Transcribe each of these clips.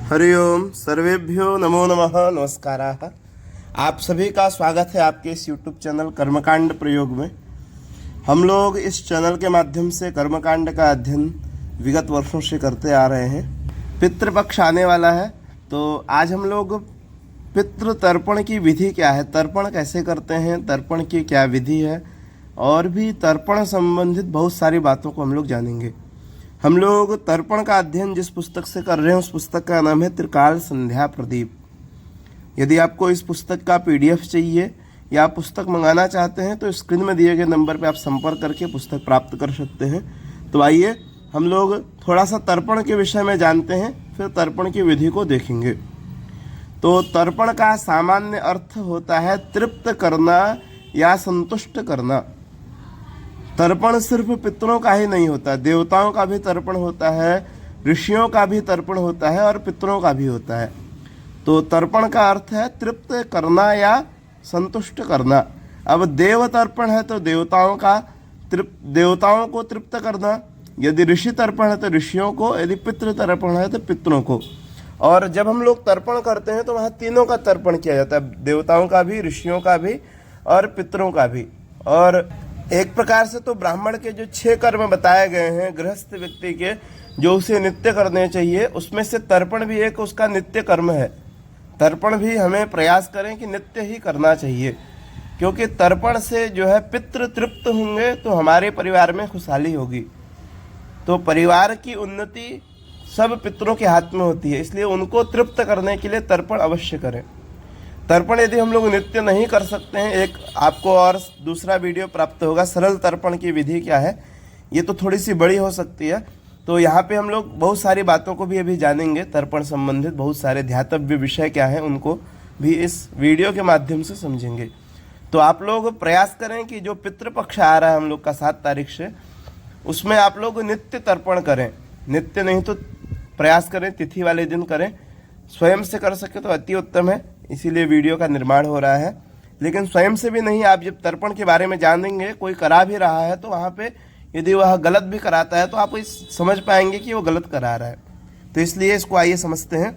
हरि ओम सर्वेभ्यो नमो नमः नमस्काराः। आप सभी का स्वागत है आपके इस यूट्यूब चैनल कर्मकांड प्रयोग में। हम लोग इस चैनल के माध्यम से कर्मकांड का अध्ययन विगत वर्षों से करते आ रहे हैं। पितृपक्ष आने वाला है, तो आज हम लोग पितृ तर्पण की विधि क्या है, तर्पण कैसे करते हैं, तर्पण की क्या विधि है और भी तर्पण संबंधित बहुत सारी बातों को हम लोग जानेंगे। हम लोग तर्पण का अध्ययन जिस पुस्तक से कर रहे हैं उस पुस्तक का नाम है त्रिकाल संध्या प्रदीप। यदि आपको इस पुस्तक का पीडीएफ चाहिए या आप पुस्तक मंगाना चाहते हैं तो स्क्रीन में दिए गए नंबर पर आप संपर्क करके पुस्तक प्राप्त कर सकते हैं। तो आइए हम लोग थोड़ा सा तर्पण के विषय में जानते हैं, फिर तर्पण की विधि को देखेंगे। तो तर्पण का सामान्य अर्थ होता है तृप्त करना या संतुष्ट करना। तर्पण सिर्फ पितरों का ही नहीं होता, देवताओं का भी तर्पण होता है, ऋषियों का भी तर्पण होता है और पितरों का भी होता है। तो तर्पण का अर्थ है तृप्त करना या संतुष्ट करना। अब देव तर्पण है तो देवताओं को तृप्त करना, यदि ऋषि तर्पण है तो ऋषियों को, यदि पितृ तर्पण है तो पितरों को। और जब हम लोग तर्पण करते हैं तो वहाँ तीनों का तर्पण किया जाता है, देवताओं का भी, ऋषियों का भी और पितरों का भी। और एक प्रकार से तो ब्राह्मण के जो 6 कर्म बताए गए हैं गृहस्थ व्यक्ति के जो उसे नित्य करने चाहिए, उसमें से तर्पण भी एक उसका नित्य कर्म है। तर्पण भी हमें प्रयास करें कि नित्य ही करना चाहिए, क्योंकि तर्पण से जो है पितृ तृप्त होंगे तो हमारे परिवार में खुशहाली होगी। तो परिवार की उन्नति सब पितरों के हाथ में होती है, इसलिए उनको तृप्त करने के लिए तर्पण अवश्य करें। तर्पण यदि हम लोग नित्य नहीं कर सकते हैं, एक आपको और दूसरा वीडियो प्राप्त होगा सरल तर्पण की विधि क्या है, ये तो थोड़ी सी बड़ी हो सकती है। तो यहाँ पे हम लोग बहुत सारी बातों को भी अभी जानेंगे, तर्पण संबंधित बहुत सारे ध्यातव्य विषय क्या हैं उनको भी इस वीडियो के माध्यम से समझेंगे। तो आप लोग प्रयास करें कि जो पितृपक्ष आ रहा है हम लोग का 7 तारीख से, उसमें आप लोग नित्य तर्पण करें। नित्य नहीं तो प्रयास करें तिथि वाले दिन करें, स्वयं से कर सके तो अति उत्तम है, इसीलिए वीडियो का निर्माण हो रहा है। लेकिन स्वयं से भी नहीं, आप जब तर्पण के बारे में जानेंगे, कोई करा भी रहा है तो वहाँ पे यदि वह गलत भी कराता है तो आप इस समझ पाएंगे कि वो गलत करा रहा है। तो इसलिए इसको आइए समझते हैं।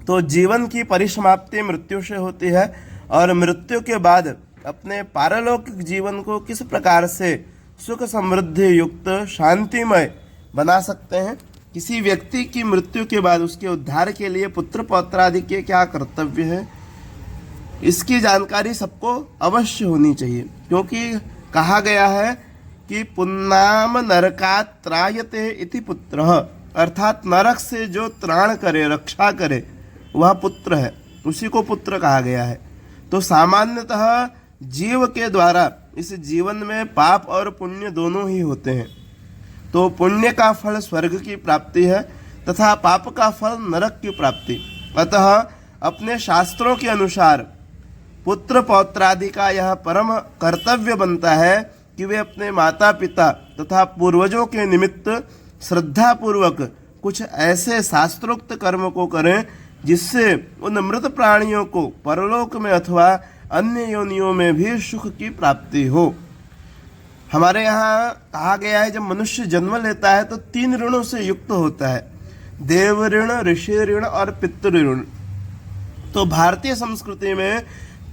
तो जीवन की परिसमाप्ति मृत्यु से होती है और मृत्यु के बाद अपने पारलौकिक जीवन को किस प्रकार से सुख समृद्धि युक्त शांतिमय बना सकते हैं, किसी व्यक्ति की मृत्यु के बाद उसके उद्धार के लिए पुत्र पौत्र आदि के क्या कर्तव्य है, इसकी जानकारी सबको अवश्य होनी चाहिए। क्योंकि कहा गया है कि पुन्नाम नरकात् त्रायते इति पुत्रः, अर्थात नरक से जो त्राण करे, रक्षा करे, वह पुत्र है, उसी को पुत्र कहा गया है। तो सामान्यतः जीव के द्वारा इस जीवन में पाप और पुण्य दोनों ही होते हैं। तो पुण्य का फल स्वर्ग की प्राप्ति है तथा पाप का फल नरक की प्राप्ति। अतः अपने शास्त्रों के अनुसार पुत्र पौत्रादि का यह परम कर्तव्य बनता है कि वे अपने माता पिता तथा पूर्वजों के निमित्त श्रद्धापूर्वक कुछ ऐसे शास्त्रोक्त कर्म को करें जिससे उन मृत प्राणियों को परलोक में अथवा अन्य योनियों में भी सुख की प्राप्ति हो। हमारे यहाँ कहा गया है जब मनुष्य जन्म लेता है तो 3 ऋणों से युक्त होता है, देव ऋण, ऋषि ऋण और पितृ ऋण। तो भारतीय संस्कृति में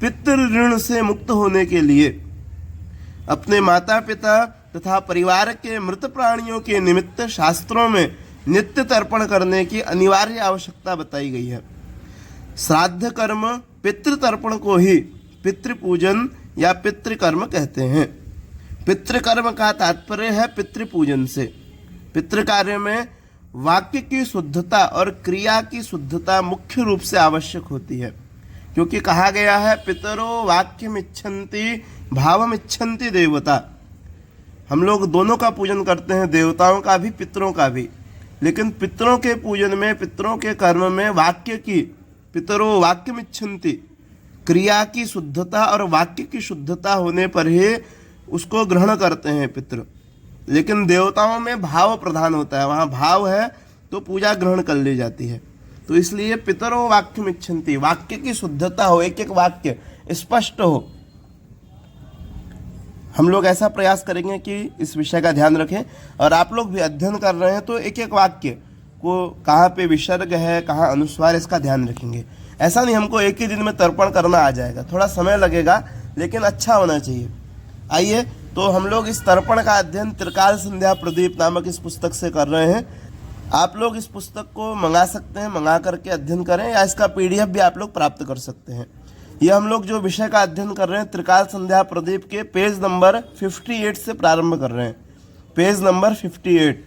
पितृ ऋण से मुक्त होने के लिए अपने माता पिता तथा परिवार के मृत प्राणियों के निमित्त शास्त्रों में नित्य तर्पण करने की अनिवार्य आवश्यकता बताई गई है। श्राद्ध कर्म पितृतर्पण को ही पितृपूजन या पितृकर्म कहते हैं। पितृकर्म का तात्पर्य है पितृपूजन से। पितृ कार्य में वाक्य की शुद्धता और क्रिया की शुद्धता मुख्य रूप से आवश्यक होती है, क्योंकि कहा गया है पितरो वाक्यमिच्छन्ति भावमिच्छन्ति देवता। हम लोग दोनों का पूजन करते हैं, देवताओं का भी पितरों का भी, लेकिन पितरों के पूजन में, पितरों के कर्म में वाक्य की, पितरो वाक्यमिच्छन्ति, क्रिया की शुद्धता और वाक्य की शुद्धता होने पर ही उसको ग्रहण करते हैं पितृ। लेकिन देवताओं में भाव प्रधान होता है, वहाँ भाव है तो पूजा ग्रहण कर ली जाती है। तो इसलिए पितरो वाक्यमिच्छन्ति, वाक्य की शुद्धता हो, एक एक वाक्य स्पष्ट हो। हम लोग ऐसा प्रयास करेंगे कि इस विषय का ध्यान रखें। और आप लोग भी अध्ययन कर रहे हैं तो एक एक वाक्य को कहाँ पे विसर्ग है, कहाँ अनुस्वार, इसका ध्यान रखेंगे। ऐसा नहीं हमको एक ही दिन में तर्पण करना आ जाएगा, थोड़ा समय लगेगा, लेकिन अच्छा होना चाहिए। आइए, तो हम लोग इस तर्पण का अध्ययन त्रिकाल संध्या प्रदीप नामक इस पुस्तक से कर रहे हैं। आप लोग इस पुस्तक को मंगा सकते हैं, मंगा करके अध्ययन करें, या इसका PDF भी आप लोग प्राप्त कर सकते हैं। ये हम लोग जो विषय का अध्ययन कर रहे हैं त्रिकाल संध्या प्रदीप के पेज नंबर 58 से प्रारंभ कर रहे हैं, पेज नंबर 58।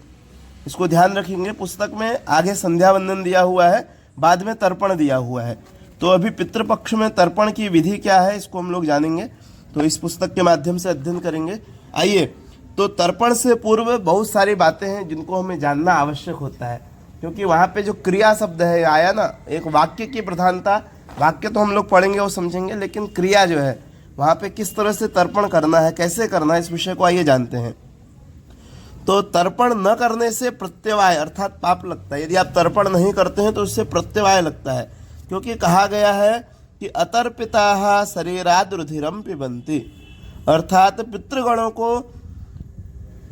इसको ध्यान रखेंगे। पुस्तक में आगे संध्या वंदन दिया हुआ है, बाद में तर्पण दिया हुआ है। तो अभी पितृपक्ष में तर्पण की विधि क्या है इसको हम लोग जानेंगे, तो इस पुस्तक के माध्यम से अध्ययन करेंगे। आइए, तो तर्पण से पूर्व बहुत सारी बातें हैं जिनको हमें जानना आवश्यक होता है, क्योंकि वहाँ पे जो क्रिया शब्द है आया ना, एक वाक्य की प्रधानता, वाक्य तो हम लोग पढ़ेंगे वो समझेंगे, लेकिन क्रिया जो है वहाँ पे किस तरह से तर्पण करना है, कैसे करना है, इस विषय को आइए जानते हैं। तो तर्पण न करने से प्रत्यवाय अर्थात पाप लगता है। यदि आप तर्पण नहीं करते हैं तो उससे प्रत्यवाय लगता है, क्योंकि कहा गया है कि अतर्पिता शरीराद रुधिरम पिबंती, अर्थात पितृगणों को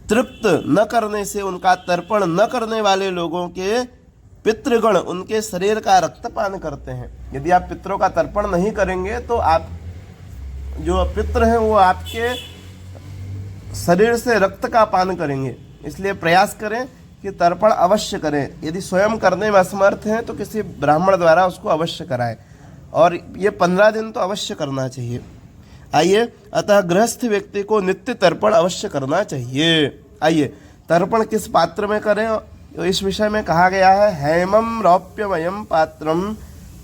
तृप्त न करने से, उनका तर्पण न करने वाले लोगों के पितृगण उनके शरीर का रक्तपान करते हैं। यदि आप पितरों का तर्पण नहीं करेंगे तो आप जो पितृ हैं वो आपके शरीर से रक्त का पान करेंगे। इसलिए प्रयास करें कि तर्पण अवश्य करें। यदि स्वयं करने में असमर्थ हैं तो किसी ब्राह्मण द्वारा उसको अवश्य कराएं, और ये 15 दिन तो अवश्य करना चाहिए। आइए, अतः गृहस्थ व्यक्ति को नित्य तर्पण अवश्य करना चाहिए। आइए, तर्पण किस पात्र में करें, तो इस विषय में कहा गया है हेमं रौप्यमयं पात्रम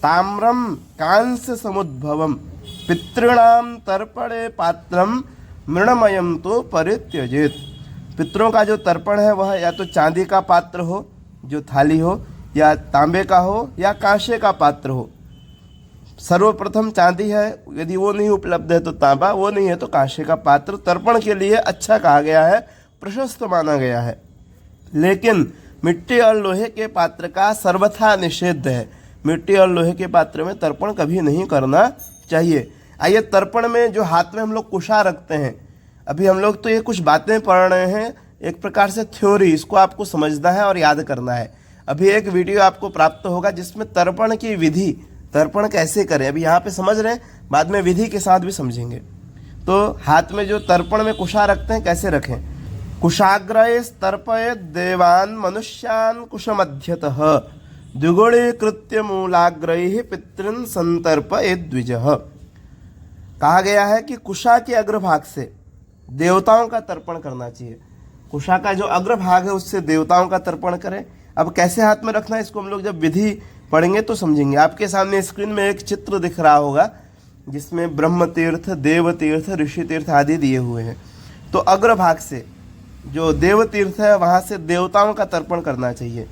ताम्रम कांस्य समुद्भवम पितॄणाम तर्पणे पात्रम मृणमयम तो परित्यजेत। पितरों का जो तर्पण है वह या तो चांदी का पात्र हो, जो थाली हो, या तांबे का हो, या कांसे का पात्र हो। सर्वप्रथम चांदी है, यदि वो नहीं उपलब्ध है तो तांबा, वो नहीं है तो कांसे का पात्र तर्पण के लिए अच्छा कहा गया है, प्रशस्त माना गया है। लेकिन मिट्टी और लोहे के पात्र का सर्वथा निषेध है। मिट्टी और लोहे के पात्र में तर्पण कभी नहीं करना चाहिए। आइए, तर्पण में जो हाथ में हम लोग कुशा रखते हैं, अभी हम लोग तो ये कुछ बातें पढ़ रहे हैं, एक प्रकार से थ्योरी, इसको आपको समझना है और याद करना है। अभी एक वीडियो आपको प्राप्त होगा जिसमें तर्पण की विधि, तर्पण कैसे करें, अभी यहाँ पे समझ रहे हैं, बाद में विधि के साथ भी समझेंगे। तो हाथ में जो तर्पण में कुशा रखते हैं कैसे रखें। कुशाग्रये तर्पयेत् देवान् मनुष्यान् कुशमध्यतः द्विगुणीकृत्य मूलाग्रैः पितॄन् संतर्पयेत् द्विजः। कहा गया है कि कुशा के अग्रभाग से देवताओं का तर्पण करना चाहिए। कुशा का जो अग्रभाग है उससे देवताओं का तर्पण करें। अब कैसे हाथ में रखना है इसको हम लोग जब विधि पढ़ेंगे तो समझेंगे। आपके सामने स्क्रीन में एक चित्र दिख रहा होगा जिसमें ब्रह्म तीर्थ, देव तीर्थ, ऋषि तीर्थ आदि दिए हुए हैं। तो अग्रभाग से जो देव तीर्थ है वहाँ से देवताओं का तर्पण करना चाहिए,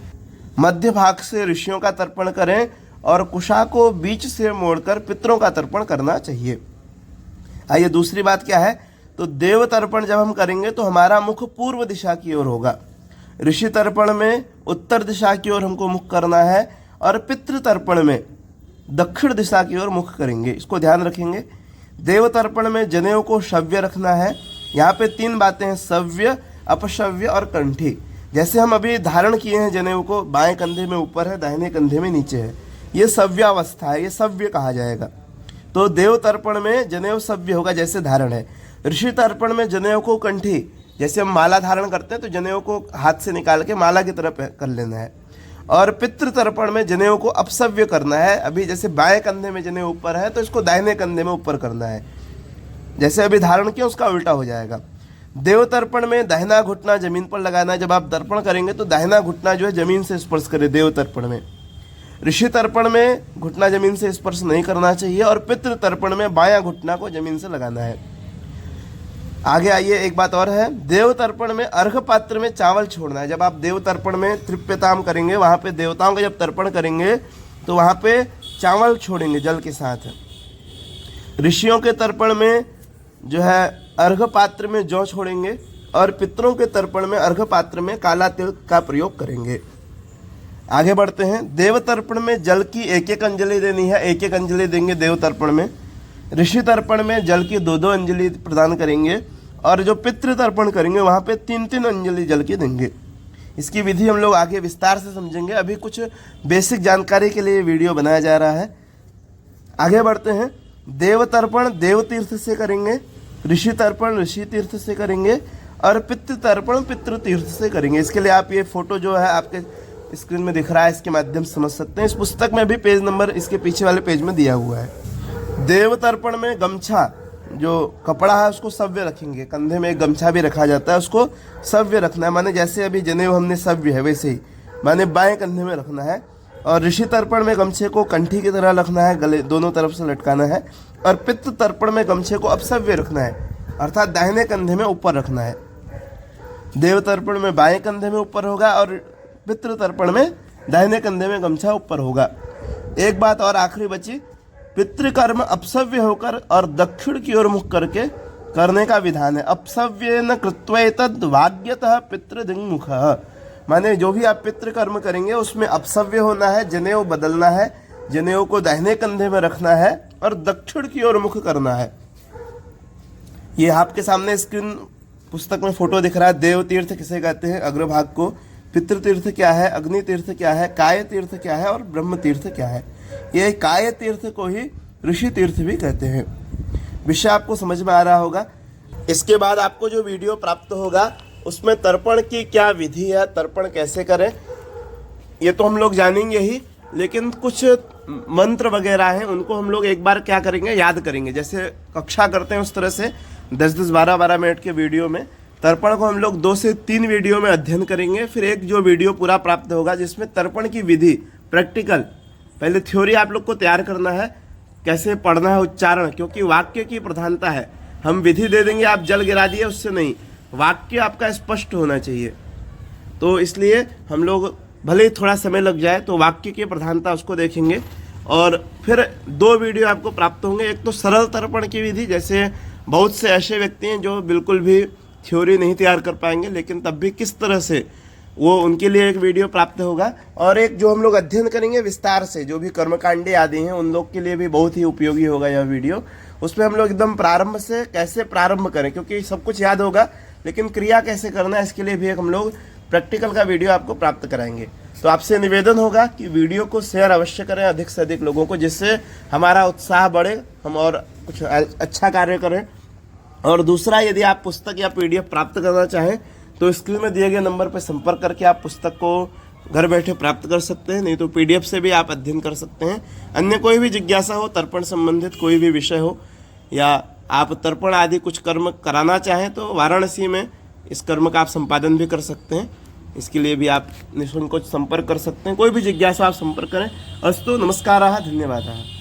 मध्य भाग से ऋषियों का तर्पण करें, और कुशा को बीच से मोड़कर पितरों का तर्पण करना चाहिए। आइए, दूसरी बात क्या है, तो देव तर्पण जब हम करेंगे तो हमारा मुख पूर्व दिशा की ओर होगा। ऋषि तर्पण में उत्तर दिशा की ओर हमको मुख करना है, और पितृ तर्पण में दक्षिण दिशा की ओर मुख करेंगे। इसको ध्यान रखेंगे। देव तर्पण में जनेऊ को शव्य रखना है। यहाँ पे 3 बातें हैं, सव्य, अपशव्य और कंठी। जैसे हम अभी धारण किए हैं जनेऊ को, बाएं कंधे में ऊपर है, दाहिने कंधे में नीचे है, ये सव्यावस्था है, ये सव्य कहा जाएगा। तो देव तर्पण में जनेऊ सव्य होगा जैसे धारण है। ऋषि तर्पण में जनेऊ को कंठी, जैसे हम माला धारण करते हैं तो जनेऊ को हाथ से निकाल के माला की तरफ कर लेना है। और पितृ तर्पण में जनेऊ को अपसव्य करना है। अभी जैसे बाएं कंधे में जनेऊ ऊपर है तो इसको दाहिने कंधे में ऊपर करना है, जैसे अभी धारण किया उसका उल्टा हो जाएगा। देव तर्पण में दाहिना घुटना जमीन पर लगाना है। जब आप तर्पण करेंगे तो दाहिना घुटना जो है जमीन से स्पर्श करे देव तर्पण में। ऋषि तर्पण में घुटना जमीन से स्पर्श नहीं करना चाहिए, और पितृ तर्पण में बायां घुटना को जमीन से लगाना है। आगे आइए, एक बात और है, देव तर्पण में अर्घ पात्र में चावल छोड़ना है। जब आप देव तर्पण में तृप्यताम करेंगे, वहाँ पे देवताओं का जब तर्पण करेंगे तो वहाँ पे चावल छोड़ेंगे जल के साथ। ऋषियों के तर्पण में जो है अर्घ पात्र में जौ छोड़ेंगे, और पितरों के तर्पण में अर्घ पात्र में काला तिल का प्रयोग करेंगे। आगे बढ़ते हैं। देव तर्पण में जल की 1-1 अंजलि देनी है, 1-1 अंजलि देंगे देव तर्पण में। ऋषि तर्पण में जल की 2-2 अंजलि प्रदान करेंगे, और जो पितृ तर्पण करेंगे वहाँ पे 3-3 अंजलि जल की देंगे। इसकी विधि हम लोग आगे विस्तार से समझेंगे। अभी कुछ बेसिक जानकारी के लिए वीडियो बनाया जा रहा है। आगे बढ़ते हैं। देव तर्पण देव तीर्थ से करेंगे, ऋषि तर्पण ऋषि तीर्थ से करेंगे और पितृ तर्पण पितृ तीर्थ से करेंगे। इसके लिए आप ये फोटो जो है आपके स्क्रीन में दिख रहा है, इसके माध्यम से समझ सकते हैं। इस पुस्तक में भी पेज नंबर इसके पीछे वाले पेज में दिया हुआ है। देव तर्पण में गमछा जो कपड़ा है उसको सव्य रखेंगे। कंधे में एक गमछा भी रखा जाता है, उसको सव्य रखना है। माने जैसे अभी जनेऊ हमने सव्य है वैसे ही माने बाएं कंधे में रखना है। और ऋषि तर्पण में गमछे को कंठी की तरह रखना है, गले दोनों तरफ से लटकाना है। और पितृ तर्पण में गमछे को अपसव्य रखना है, अर्थात दाहिने कंधे में ऊपर रखना है। देव तर्पण में बाएं कंधे में ऊपर होगा और पितृ तर्पण में दाहिने कंधे में गमछा ऊपर होगा। एक बात और आखिरी बची, पितृकर्म अपसव्य होकर और दक्षिण की ओर मुख करके करने का विधान है। अपसव्य न कृत्वेतद् वाग्यतः पितृदिङ्मुख, माने जो भी आप पितृकर्म करेंगे उसमें अपसव्य होना है, जनेऊ बदलना है, जनेऊ को दाहिने कंधे में रखना है और दक्षिण की ओर मुख करना है। ये आपके सामने स्क्रीन पुस्तक में फोटो दिख रहा है। देव तीर्थ किसे कहते हैं अग्रभाग को, पितृ तीर्थ क्या है, अग्नि तीर्थ क्या है, काय तीर्थ क्या है और ब्रह्म तीर्थ क्या है। ये काय तीर्थ को ही ऋषि तीर्थ भी कहते हैं। विषय आपको समझ में आ रहा होगा। इसके बाद आपको जो वीडियो प्राप्त होगा उसमें तर्पण की क्या विधि है, तर्पण कैसे करें, ये तो हम लोग जानेंगे ही, लेकिन कुछ मंत्र वगैरह हैं उनको हम लोग एक बार क्या करेंगे, याद करेंगे। जैसे कक्षा करते हैं उस तरह से 10-10, 12-12 मिनट के वीडियो में तर्पण को हम लोग 2 से 3 वीडियो में अध्ययन करेंगे। फिर एक जो वीडियो पूरा प्राप्त होगा जिसमें तर्पण की विधि प्रैक्टिकल, पहले थ्योरी आप लोग को तैयार करना है, कैसे पढ़ना है, उच्चारण, क्योंकि वाक्य की प्रधानता है। हम विधि दे देंगे आप जल गिरा दिए उससे नहीं, वाक्य आपका स्पष्ट होना चाहिए। तो इसलिए हम लोग भले ही थोड़ा समय लग जाए तो वाक्य की प्रधानता उसको देखेंगे। और फिर 2 वीडियो आपको प्राप्त होंगे। एक तो सरल तर्पण की विधि, जैसे बहुत से ऐसे व्यक्ति हैं जो बिल्कुल भी थ्योरी नहीं तैयार कर पाएंगे, लेकिन तब भी किस तरह से, वो उनके लिए एक वीडियो प्राप्त होगा। और एक जो हम लोग अध्ययन करेंगे विस्तार से, जो भी कर्मकांडे आदि हैं उन लोग के लिए भी बहुत ही उपयोगी होगा यह वीडियो। उसमें हम लोग एकदम प्रारंभ से कैसे प्रारंभ करें, क्योंकि सब कुछ याद होगा लेकिन क्रिया कैसे करना है इसके लिए भी एक हम लोग प्रैक्टिकल का वीडियो आपको प्राप्त कराएंगे। तो आपसे निवेदन होगा कि वीडियो को शेयर अवश्य करें अधिक से अधिक लोगों को, जिससे हमारा उत्साह बढ़े, हम और कुछ अच्छा कार्य करें। और दूसरा, यदि आप पुस्तक या PDF प्राप्त करना चाहें तो स्क्रीन में दिए गए नंबर पर संपर्क करके आप पुस्तक को घर बैठे प्राप्त कर सकते हैं, नहीं तो PDF से भी आप अध्ययन कर सकते हैं। अन्य कोई भी जिज्ञासा हो, तर्पण संबंधित कोई भी विषय हो, या आप तर्पण आदि कुछ कर्म कराना चाहें तो वाराणसी में इस कर्म का आप संपादन भी कर सकते हैं। इसके लिए भी आप निःशुल्क संपर्क कर सकते हैं। कोई भी जिज्ञासा आप संपर्क करें। अस्तु, नमस्कारः, धन्यवादः।